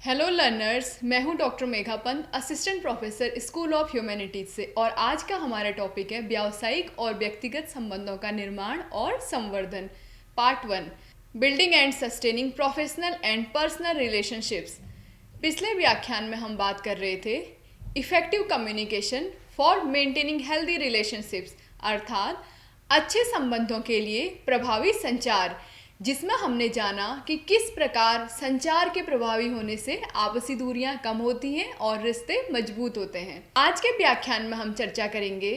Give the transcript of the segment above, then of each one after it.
Hello learners, मैं हूं doctor Megha Pant, assistant professor school of humanities से। और आज का हमारा टॉपिक है व्यावसायिक और व्यक्तिगत संबंधों का निर्माण और संवर्धन। Part 1, building and sustaining professional and personal relationships. पिछले व्याख्यान में हम बात कर रहे थे effective communication for maintaining healthy relationships, अर्थात अच्छे संबंधों के लिए प्रभावी संचार, जिसमें हमने जाना कि किस प्रकार संचार के प्रभावी होने से आपसी दूरियां कम होती हैं और रिश्ते मजबूत होते हैं। आज के व्याख्यान में हम चर्चा करेंगे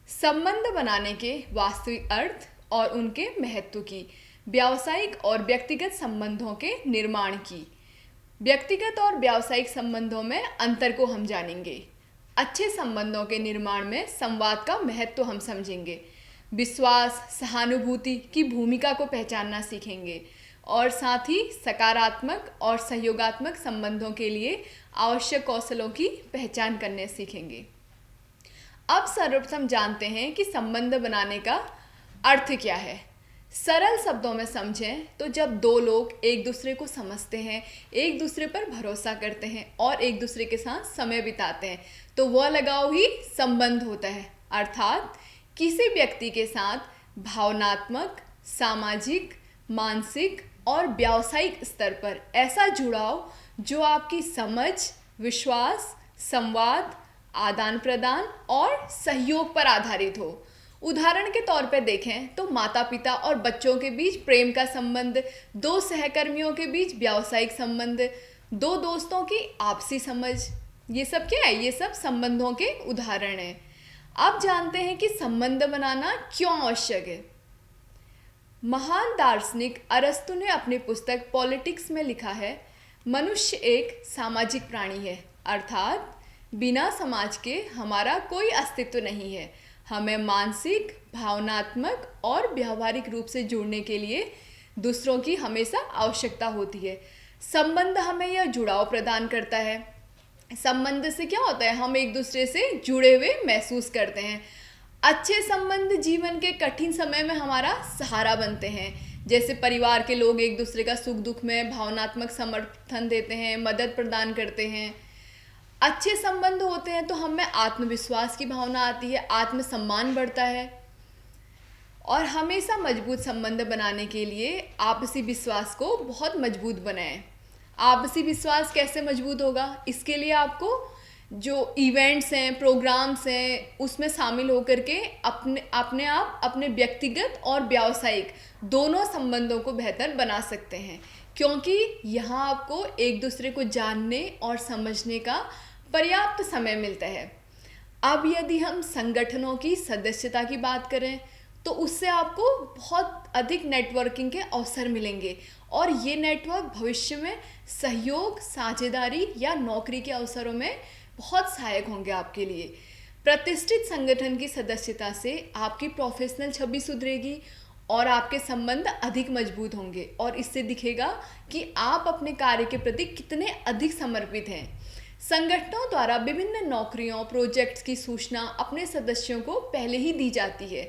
संबंध बनाने के वास्तविक अर्थ और उनके महत्व की, व्यावसायिक और व्यक्तिगत संबंधों के निर्माण की। व्यक्तिगत और व्यावसायिक संबंधों में अंतर को हम जानेंगे। अच्छे संबंधों के निर्माण में संवाद का महत्व हम समझेंगे। विश्वास, सहानुभूति की भूमिका को पहचानना सीखेंगे और साथ ही सकारात्मक और सहयोगात्मक संबंधों के लिए आवश्यक कौशलों की पहचान करने सीखेंगे। अब सर्वप्रथम जानते हैं कि संबंध बनाने का अर्थ क्या है। सरल शब्दों में समझें तो जब दो लोग एक दूसरे को समझते हैं, एक दूसरे पर भरोसा करते हैं और एक दूसरे के साथ समय बिताते हैं, तो वह लगाव ही संबंध होता है। अर्थात किसी व्यक्ति के साथ भावनात्मक, सामाजिक, मानसिक और व्यावसायिक स्तर पर ऐसा जुड़ाव जो आपकी समझ, विश्वास, संवाद, आदान प्रदान और सहयोग पर आधारित हो। उदाहरण के तौर पर देखें तो माता पिता और बच्चों के बीच प्रेम का संबंध, दो सहकर्मियों के बीच व्यावसायिक संबंध, दो दोस्तों की आपसी समझ, ये सब क्या है? ये सब संबंधों के उदाहरण हैं। अब जानते हैं कि संबंध बनाना क्यों आवश्यक है। महान दार्शनिक अरस्तु ने अपनी पुस्तक पॉलिटिक्स में लिखा है, मनुष्य एक सामाजिक प्राणी है, अर्थात बिना समाज के हमारा कोई अस्तित्व नहीं है। हमें मानसिक, भावनात्मक और व्यावहारिक रूप से जुड़ने के लिए दूसरों की हमेशा आवश्यकता होती है। संबंध हमें यह जुड़ाव प्रदान करता है। संबंध से क्या होता है? हम एक दूसरे से जुड़े हुए महसूस करते हैं। अच्छे संबंध जीवन के कठिन समय में हमारा सहारा बनते हैं। जैसे परिवार के लोग एक दूसरे का सुख दुख में भावनात्मक समर्थन देते हैं, मदद प्रदान करते हैं। अच्छे संबंध होते हैं तो हमें आत्मविश्वास की भावना आती है, आत्मसम्मान बढ़ता है। और हमेशा मजबूत संबंध बनाने के लिए आपसी विश्वास को बहुत मजबूत बनाएं। आपसी विश्वास कैसे मजबूत होगा? इसके लिए आपको जो इवेंट्स हैं, प्रोग्राम्स हैं, उसमें शामिल होकर के अपने व्यक्तिगत और व्यावसायिक दोनों संबंधों को बेहतर बना सकते हैं, क्योंकि यहाँ आपको एक दूसरे को जानने और समझने का पर्याप्त समय मिलता है। अब यदि हम संगठनों की सदस्यता की बात करें तो उससे आपको बहुत अधिक नेटवर्किंग के अवसर मिलेंगे और ये नेटवर्क भविष्य में सहयोग, साझेदारी या नौकरी के अवसरों में बहुत सहायक होंगे आपके लिए। प्रतिष्ठित संगठन की सदस्यता से आपकी प्रोफेशनल छवि सुधरेगी और आपके संबंध अधिक मजबूत होंगे और इससे दिखेगा कि आप अपने कार्य के प्रति कितने अधिक समर्पित हैं। संगठनों द्वारा विभिन्न नौकरियों, प्रोजेक्ट्स की सूचना अपने सदस्यों को पहले ही दी जाती है।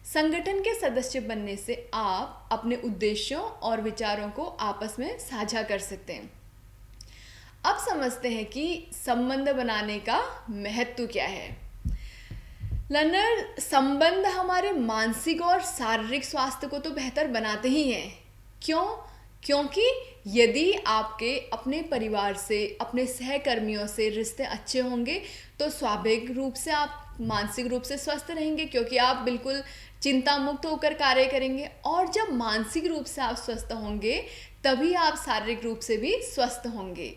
संगठन के सदस्य बनने से आप अपने उद्देश्यों और विचारों को आपस में साझा कर सकते हैं। अब समझते हैं कि संबंध बनाने का महत्व क्या है। लर्नर, संबंध हमारे मानसिक और शारीरिक स्वास्थ्य को तो बेहतर बनाते ही हैं। क्यों? क्योंकि यदि आपके अपने परिवार से, अपने सहकर्मियों से रिश्ते अच्छे होंगे तो स्वाभाविक रूप से आप मानसिक रूप से स्वस्थ रहेंगे, क्योंकि आप बिल्कुल चिंता मुक्त होकर कार्य करेंगे। और जब मानसिक रूप से आप स्वस्थ होंगे तभी आप शारीरिक रूप से भी स्वस्थ होंगे।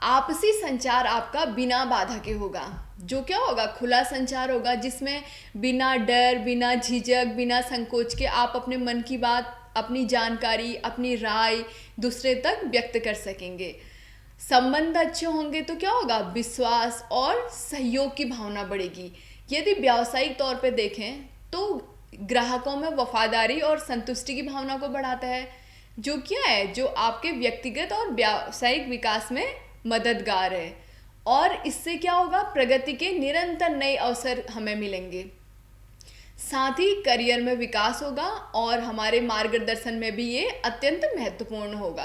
आपसी संचार आपका बिना बाधा के होगा, जो क्या होगा? खुला संचार होगा, जिसमें बिना डर, बिना झिझक, बिना संकोच के आप अपने मन की बात, अपनी जानकारी, अपनी राय दूसरे तक व्यक्त कर सकेंगे। संबंध अच्छे होंगे तो क्या होगा? विश्वास और सहयोग की भावना बढ़ेगी। यदि व्यावसायिक तौर पे देखें तो ग्राहकों में वफादारी और संतुष्टि की भावना को बढ़ाता है, जो क्या है? जो आपके व्यक्तिगत और व्यावसायिक विकास में मददगार है। और इससे क्या होगा? प्रगति के निरंतर नए अवसर हमें मिलेंगे। साथ ही करियर में विकास होगा और हमारे मार्गदर्शन में भी ये अत्यंत महत्वपूर्ण होगा।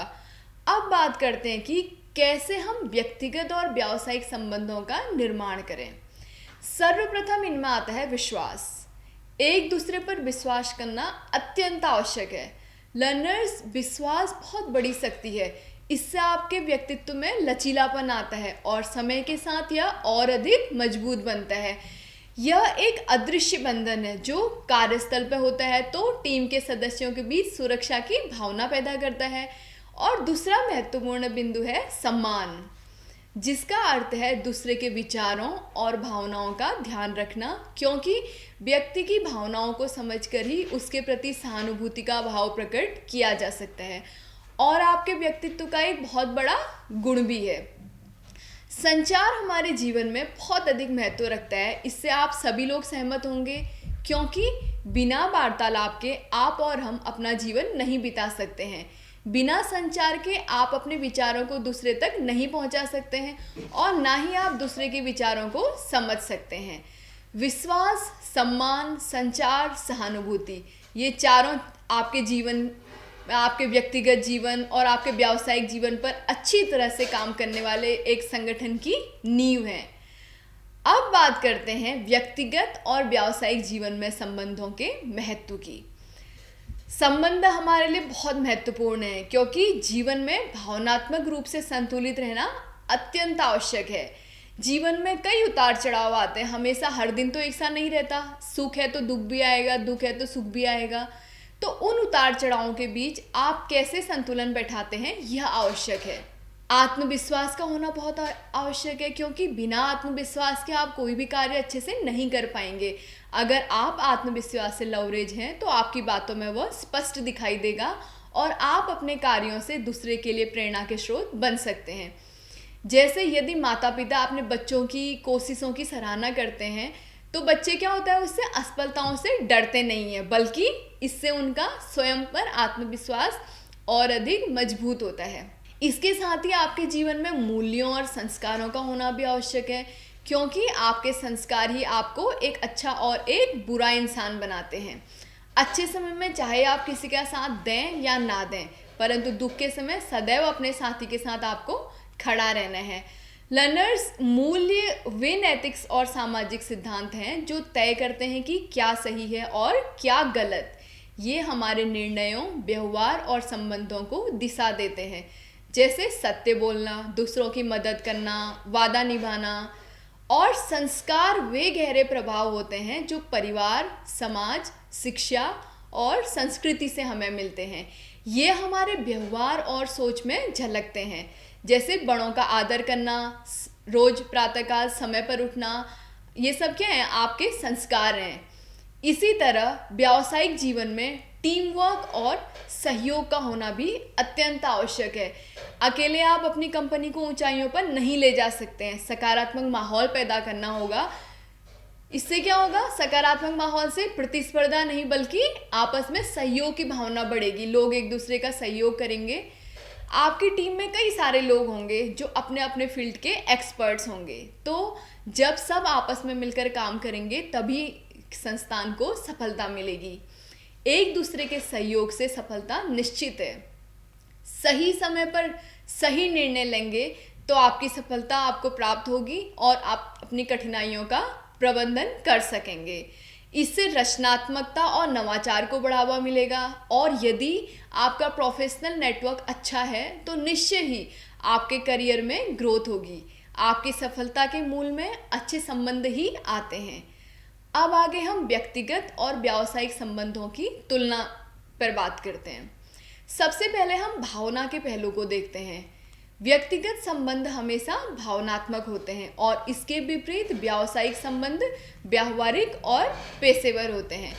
अब बात करते हैं कि कैसे हम व्यक्तिगत और व्यावसायिक संबंधों का निर्माण करें। सर्वप्रथम इनमें आता है विश्वास। एक दूसरे पर विश्वास करना अत्यंत आवश्यक है। लर्नर्स, विश्वास बहुत बड़ी शक्ति है। इससे आपके व्यक्तित्व में लचीलापन आता है और समय के साथ यह और अधिक मजबूत बनता है। यह एक अदृश्य बंधन है जो कार्यस्थल पर होता है तो टीम के सदस्यों के बीच सुरक्षा की भावना पैदा करता है। और दूसरा महत्वपूर्ण बिंदु है सम्मान, जिसका अर्थ है दूसरे के विचारों और भावनाओं का ध्यान रखना, क्योंकि व्यक्ति की भावनाओं को समझकर ही उसके प्रति सहानुभूति का भाव प्रकट किया जा सकता है और आपके व्यक्तित्व का एक बहुत बड़ा गुण भी है। संचार हमारे जीवन में बहुत अधिक महत्व रखता है, इससे आप सभी लोग सहमत होंगे, क्योंकि बिना वार्तालाप के आप और हम अपना जीवन नहीं बिता सकते हैं। बिना संचार के आप अपने विचारों को दूसरे तक नहीं पहुंचा सकते हैं और ना ही आप दूसरे के विचारों को समझ सकते हैं। विश्वास, सम्मान, संचार, सहानुभूति, ये चारों आपके जीवन, आपके व्यक्तिगत जीवन और आपके व्यावसायिक जीवन पर अच्छी तरह से काम करने वाले एक संगठन की नींव है। अब बात करते हैं व्यक्तिगत और व्यावसायिक जीवन में संबंधों के महत्व की। संबंध हमारे लिए बहुत महत्वपूर्ण है क्योंकि जीवन में भावनात्मक रूप से संतुलित रहना अत्यंत आवश्यक है। जीवन में कई उतार चढ़ाव आते हैं, हमेशा हर दिन तो एक सा नहीं रहता। सुख है तो दुख भी आएगा, दुख है तो सुख भी आएगा। तो उन उतार चढ़ावों के बीच आप कैसे संतुलन बैठाते हैं, यह आवश्यक है। आत्मविश्वास का होना बहुत आवश्यक है, क्योंकि बिना आत्मविश्वास के आप कोई भी कार्य अच्छे से नहीं कर पाएंगे। अगर आप आत्मविश्वास से लवरेज हैं तो आपकी बातों में वह स्पष्ट दिखाई देगा और आप अपने कार्यों से दूसरे के लिए प्रेरणा के स्रोत बन सकते हैं। जैसे यदि माता पिता अपने बच्चों की कोशिशों की सराहना करते हैं तो बच्चे क्या होता है, उससे असफलताओं से डरते नहीं हैं, बल्कि इससे उनका स्वयं पर आत्मविश्वास और अधिक मजबूत होता है। इसके साथ ही आपके जीवन में मूल्यों और संस्कारों का होना भी आवश्यक है, क्योंकि आपके संस्कार ही आपको एक अच्छा और एक बुरा इंसान बनाते हैं। अच्छे समय में चाहे आप किसी का साथ दें या ना दें, परंतु दुख के समय सदैव अपने साथी के साथ आपको खड़ा रहना है। लर्नर्स, मूल्य वे नैतिक और सामाजिक सिद्धांत हैं जो तय करते हैं कि क्या सही है और क्या गलत। ये हमारे निर्णयों, व्यवहार और संबंधों को दिशा देते हैं, जैसे सत्य बोलना, दूसरों की मदद करना, वादा निभाना। और संस्कार वे गहरे प्रभाव होते हैं जो परिवार, समाज, शिक्षा और संस्कृति से हमें मिलते हैं। ये हमारे व्यवहार और सोच में झलकते हैं, जैसे बड़ों का आदर करना, रोज प्रातःकाल समय पर उठना। ये सब क्या है, आपके संस्कार हैं। इसी तरह व्यावसायिक जीवन में टीम वर्क और सहयोग का होना भी अत्यंत आवश्यक है। अकेले आप अपनी कंपनी को ऊंचाइयों पर नहीं ले जा सकते हैं। सकारात्मक माहौल पैदा करना होगा। इससे क्या होगा, सकारात्मक माहौल से प्रतिस्पर्धा नहीं बल्कि आपस में सहयोग की भावना बढ़ेगी। लोग एक दूसरे का सहयोग करेंगे। आपकी टीम में कई सारे लोग होंगे जो अपने अपने फील्ड के एक्सपर्ट्स होंगे, तो जब सब आपस में मिलकर काम करेंगे तभी संस्थान को सफलता मिलेगी। एक दूसरे के सहयोग से सफलता निश्चित है। सही समय पर सही निर्णय लेंगे तो आपकी सफलता आपको प्राप्त होगी और आप अपनी कठिनाइयों का प्रबंधन कर सकेंगे। इससे रचनात्मकता और नवाचार को बढ़ावा मिलेगा और यदि आपका प्रोफेशनल नेटवर्क अच्छा है तो निश्चय ही आपके करियर में ग्रोथ होगी। आपकी सफलता के मूल में अच्छे संबंध ही आते हैं। अब आगे हम व्यक्तिगत और व्यावसायिक संबंधों की तुलना पर बात करते हैं। सबसे पहले हम भावना के पहलू को देखते हैं। व्यक्तिगत संबंध हमेशा भावनात्मक होते हैं और इसके विपरीत व्यावसायिक संबंध व्यावहारिक और पेशेवर होते हैं।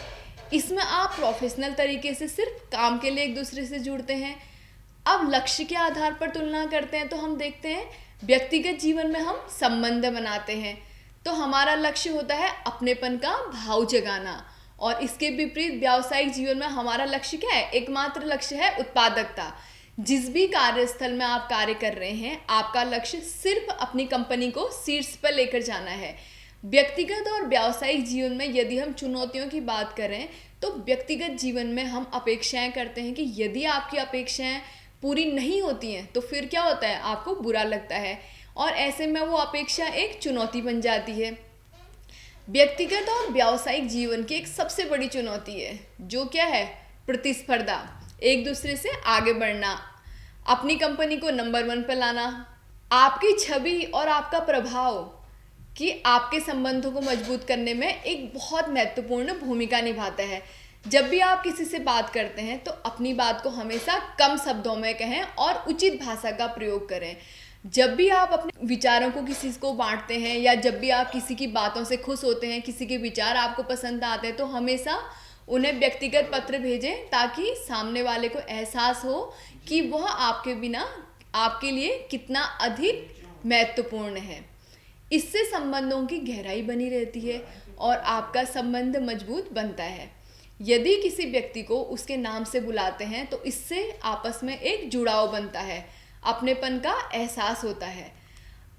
इसमें आप प्रोफेशनल तरीके से सिर्फ काम के लिए एक दूसरे से जुड़ते हैं। अब लक्ष्य के आधार पर तुलना करते हैं तो हम देखते हैं व्यक्तिगत जीवन में हम संबंध बनाते हैं तो हमारा लक्ष्य होता है अपनेपन का भाव जगाना, और इसके विपरीत व्यावसायिक जीवन में हमारा लक्ष्य क्या है, एकमात्र लक्ष्य है उत्पादकता। जिस भी कार्यस्थल में आप कार्य कर रहे हैं, आपका लक्ष्य सिर्फ अपनी कंपनी को शीर्ष पर लेकर जाना है। व्यक्तिगत और व्यावसायिक जीवन में यदि हम चुनौतियों की बात करें तो व्यक्तिगत जीवन में हम अपेक्षाएं करते हैं कि यदि आपकी अपेक्षाएं पूरी नहीं होती हैं तो फिर क्या होता है, आपको बुरा लगता है और ऐसे में वो अपेक्षा एक चुनौती बन जाती है। व्यक्तिगत और व्यावसायिक जीवन की एक सबसे बड़ी चुनौती है जो क्या है, प्रतिस्पर्धा, एक दूसरे से आगे बढ़ना, अपनी कंपनी को नंबर 1 पर लाना। आपकी छवि और आपका प्रभाव कि आपके संबंधों को मजबूत करने में एक बहुत महत्वपूर्ण भूमिका निभाता है। जब भी आप किसी से बात करते हैं तो अपनी बात को हमेशा कम शब्दों में कहें और उचित भाषा का प्रयोग करें। जब भी आप अपने विचारों को किसी को बांटते हैं या जब भी आप किसी की बातों से खुश होते हैं, किसी के विचार आपको पसंद आते हैं, तो हमेशा उन्हें व्यक्तिगत पत्र भेजें ताकि सामने वाले को एहसास हो कि वह आपके बिना आपके लिए कितना अधिक महत्वपूर्ण है। इससे संबंधों की गहराई बनी रहती है और आपका संबंध मजबूत बनता है। यदि किसी व्यक्ति को उसके नाम से बुलाते हैं तो इससे आपस में एक जुड़ाव बनता है, अपनेपन का एहसास होता है।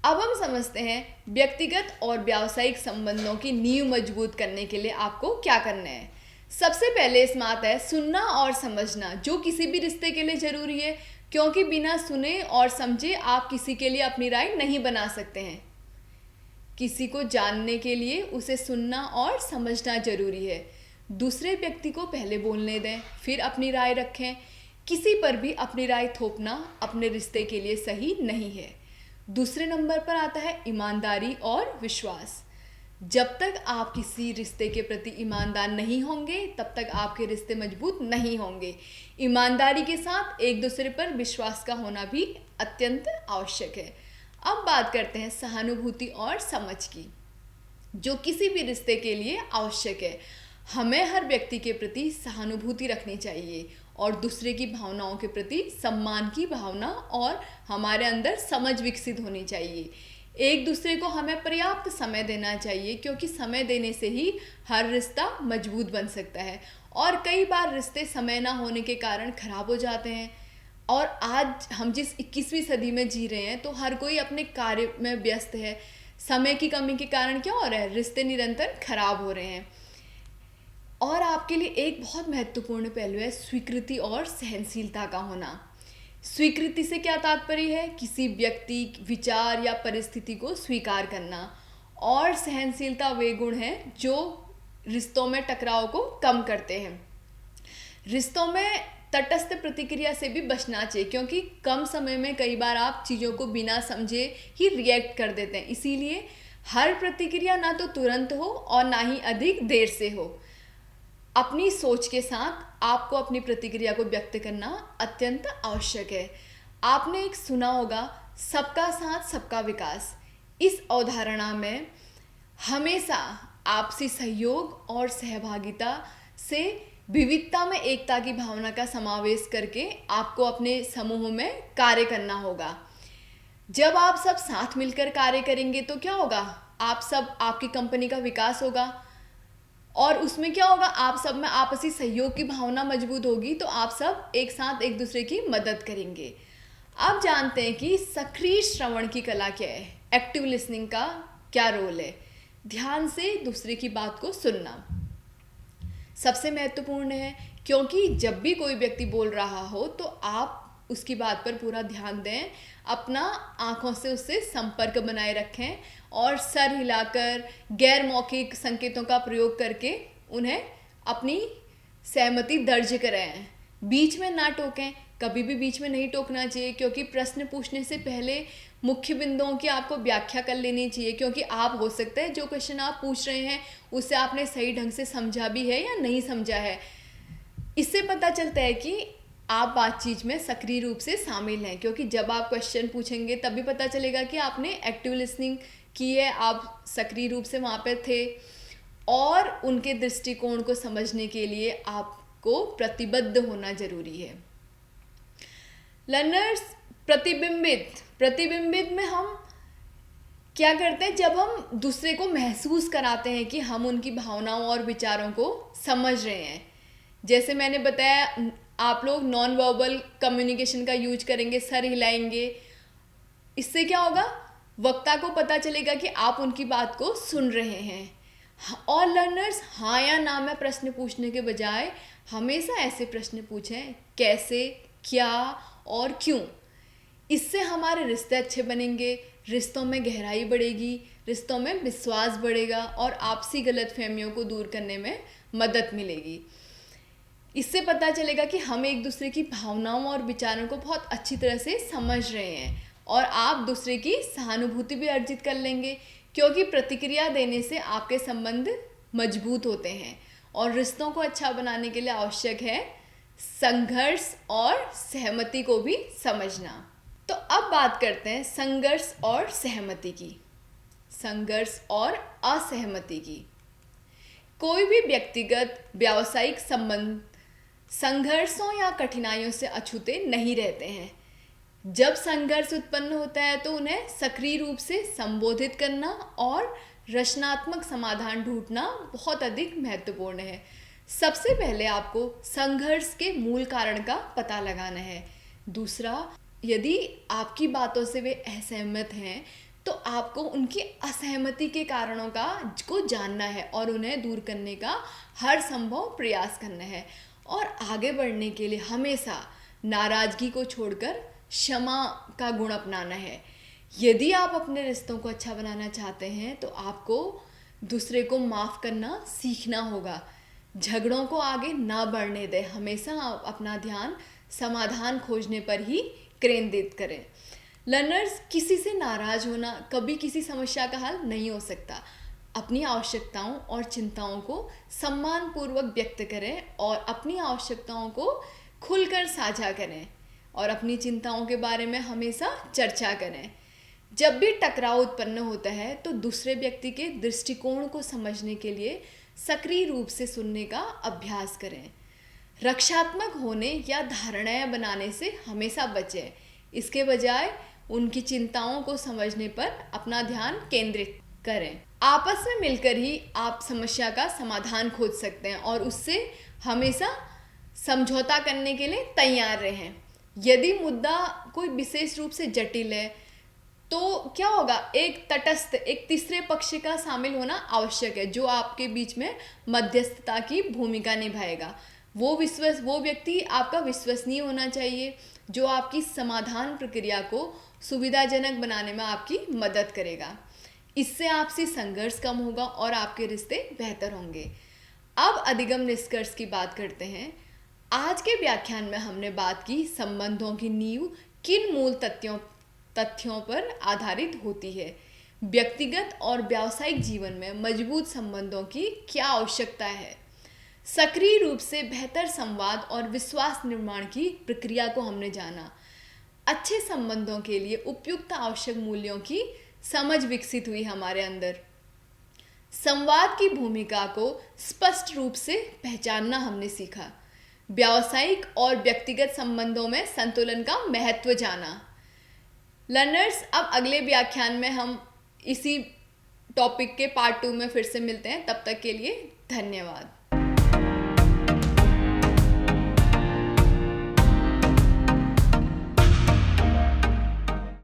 अब हम समझते हैं व्यक्तिगत और व्यावसायिक संबंधों की नींव मजबूत करने के लिए आपको क्या करना है। सबसे पहले इस बात है सुनना और समझना, जो किसी भी रिश्ते के लिए ज़रूरी है, क्योंकि बिना सुने और समझे आप किसी के लिए अपनी राय नहीं बना सकते हैं। किसी को जानने के लिए उसे सुनना और समझना जरूरी है। दूसरे व्यक्ति को पहले बोलने दें, फिर अपनी राय रखें। किसी पर भी अपनी राय थोपना अपने रिश्ते के लिए सही नहीं है। दूसरे नंबर पर आता है ईमानदारी और विश्वास। जब तक आप किसी रिश्ते के प्रति ईमानदार नहीं होंगे तब तक आपके रिश्ते मजबूत नहीं होंगे। ईमानदारी के साथ एक दूसरे पर विश्वास का होना भी अत्यंत आवश्यक है। अब बात करते हैं सहानुभूति और समझ की, जो किसी भी रिश्ते के लिए आवश्यक है। हमें हर व्यक्ति के प्रति सहानुभूति रखनी चाहिए और दूसरे की भावनाओं के प्रति सम्मान की भावना और हमारे अंदर समझ विकसित होनी चाहिए। एक दूसरे को हमें पर्याप्त समय देना चाहिए, क्योंकि समय देने से ही हर रिश्ता मजबूत बन सकता है। और कई बार रिश्ते समय ना होने के कारण खराब हो जाते हैं। और आज हम जिस 21वीं सदी में जी रहे हैं तो हर कोई अपने कार्य में व्यस्त है। समय की कमी के कारण क्या हो रहा है, रिश्ते निरंतर खराब हो रहे हैं। और आपके लिए एक बहुत महत्वपूर्ण पहलू है स्वीकृति और सहनशीलता का होना। स्वीकृति से क्या तात्पर्य है, किसी व्यक्ति, विचार या परिस्थिति को स्वीकार करना। और सहनशीलता वे गुण हैं जो रिश्तों में टकराव को कम करते हैं। रिश्तों में तटस्थ प्रतिक्रिया से भी बचना चाहिए, क्योंकि कम समय में कई बार आप चीज़ों को बिना समझे ही रिएक्ट कर देते हैं। इसीलिए हर प्रतिक्रिया ना तो तुरंत हो और ना ही अधिक देर से हो। अपनी सोच के साथ आपको अपनी प्रतिक्रिया को व्यक्त करना अत्यंत आवश्यक है। आपने एक सुना होगा, सबका साथ सबका विकास। इस अवधारणा में हमेशा आपसी सहयोग और सहभागिता से विविधता में एकता की भावना का समावेश करके आपको अपने समूह में कार्य करना होगा। जब आप सब साथ मिलकर कार्य करेंगे तो क्या होगा, आपकी कंपनी का विकास होगा और उसमें क्या होगा, आप सब में आपसी सहयोग की भावना मजबूत होगी, तो आप सब एक साथ एक दूसरे की मदद करेंगे। अब जानते हैं कि सक्रिय श्रवण की कला क्या है, एक्टिव लिसनिंग का क्या रोल है। ध्यान से दूसरे की बात को सुनना सबसे महत्वपूर्ण है, क्योंकि जब भी कोई व्यक्ति बोल रहा हो तो आप उसकी बात पर पूरा ध्यान दें, अपना आँखों से उससे संपर्क बनाए रखें और सर हिलाकर गैर मौखिक संकेतों का प्रयोग करके उन्हें अपनी सहमति दर्ज कराएं। बीच में ना टोकें, कभी भी बीच में नहीं टोकना चाहिए, क्योंकि प्रश्न पूछने से पहले मुख्य बिंदुओं की आपको व्याख्या कर लेनी चाहिए, क्योंकि आप हो सकता है जो क्वेश्चन आप पूछ रहे हैं उसे आपने सही ढंग से समझा भी है या नहीं समझा है। इससे पता चलता है कि आप बातचीत में सक्रिय रूप से शामिल हैं, क्योंकि जब आप क्वेश्चन पूछेंगे तभी पता चलेगा कि आपने एक्टिव लिसनिंग की है, आप सक्रिय रूप से वहाँ पर थे और उनके दृष्टिकोण को समझने के लिए आपको प्रतिबद्ध होना जरूरी है। लर्नर्स, प्रतिबिंबित में हम क्या करते हैं, जब हम दूसरे को महसूस कराते हैं कि हम उनकी भावनाओं और विचारों को समझ रहे हैं। जैसे मैंने बताया, आप लोग नॉन वर्बल कम्युनिकेशन का यूज करेंगे, सर हिलाएंगे। इससे क्या होगा, वक्ता को पता चलेगा कि आप उनकी बात को सुन रहे हैं। और लर्नर्स, हाँ या ना में प्रश्न पूछने के बजाय हमेशा ऐसे प्रश्न पूछें, कैसे, क्या और क्यों। इससे हमारे रिश्ते अच्छे बनेंगे, रिश्तों में गहराई बढ़ेगी, रिश्तों में विश्वास बढ़ेगा और आपसी गलतफहमियों को दूर करने में मदद मिलेगी। इससे पता चलेगा कि हम एक दूसरे की भावनाओं और विचारों को बहुत अच्छी तरह से समझ रहे हैं और आप दूसरे की सहानुभूति भी अर्जित कर लेंगे, क्योंकि प्रतिक्रिया देने से आपके संबंध मजबूत होते हैं। और रिश्तों को अच्छा बनाने के लिए आवश्यक है संघर्ष और सहमति को भी समझना। तो अब बात करते हैं संघर्ष और सहमति की, संघर्ष और असहमति की। कोई भी व्यक्तिगत व्यावसायिक संबंध संघर्षों या कठिनाइयों से अछूते नहीं रहते हैं। जब संघर्ष उत्पन्न होता है तो उन्हें सक्रिय रूप से संबोधित करना और रचनात्मक समाधान ढूंढना बहुत अधिक महत्वपूर्ण है। सबसे पहले आपको संघर्ष के मूल कारण का पता लगाना है। दूसरा, यदि आपकी बातों से वे असहमत हैं तो आपको उनकी असहमति के कारणों को जानना है और उन्हें दूर करने का हर संभव प्रयास करना है। और आगे बढ़ने के लिए हमेशा नाराज़गी को छोड़कर क्षमा का गुण अपनाना है। यदि आप अपने रिश्तों को अच्छा बनाना चाहते हैं तो आपको दूसरे को माफ़ करना सीखना होगा। झगड़ों को आगे ना बढ़ने दें, हमेशा आप अपना ध्यान समाधान खोजने पर ही केंद्रित करें। लर्नर्स, किसी से नाराज़ होना कभी किसी समस्या का हल नहीं हो सकता। अपनी आवश्यकताओं और चिंताओं को सम्मानपूर्वक व्यक्त करें और अपनी आवश्यकताओं को खुलकर साझा करें और अपनी चिंताओं के बारे में हमेशा चर्चा करें। जब भी टकराव उत्पन्न होता है तो दूसरे व्यक्ति के दृष्टिकोण को समझने के लिए सक्रिय रूप से सुनने का अभ्यास करें। रक्षात्मक होने या धारणाएं बनाने से हमेशा बचें। इसके बजाय उनकी चिंताओं को समझने पर अपना ध्यान केंद्रित करें। आपस में मिलकर ही आप समस्या का समाधान खोज सकते हैं और उससे हमेशा समझौता करने के लिए तैयार रहें। यदि मुद्दा कोई विशेष रूप से जटिल है तो क्या होगा, एक तटस्थ, एक तीसरे पक्ष का शामिल होना आवश्यक है जो आपके बीच में मध्यस्थता की भूमिका निभाएगा। वो व्यक्ति आपका विश्वसनीय होना चाहिए जो आपकी समाधान प्रक्रिया को सुविधाजनक बनाने में आपकी मदद करेगा। इससे आपसी संघर्ष कम होगा और आपके रिश्ते बेहतर होंगे। अब अधिगम निष्कर्ष की बात करते हैं। आज के व्याख्यान में हमने बात की संबंधों की नींव किन मूल तथ्यों पर आधारित होती है। व्यक्तिगत और व्यावसायिक जीवन में मजबूत संबंधों की क्या आवश्यकता है। सक्रिय रूप से बेहतर संवाद और विश्वास निर्माण की प्रक्रिया को हमने जाना। अच्छे संबंधों के लिए उपयुक्त आवश्यक मूल्यों की समझ विकसित हुई हमारे अंदर। संवाद की भूमिका को स्पष्ट रूप से पहचानना हमने सीखा। व्यावसायिक और व्यक्तिगत संबंधों में संतुलन का महत्व जाना। लर्नर्स, अब अगले व्याख्यान में हम इसी टॉपिक के पार्ट 2 में फिर से मिलते हैं। तब तक के लिए धन्यवाद।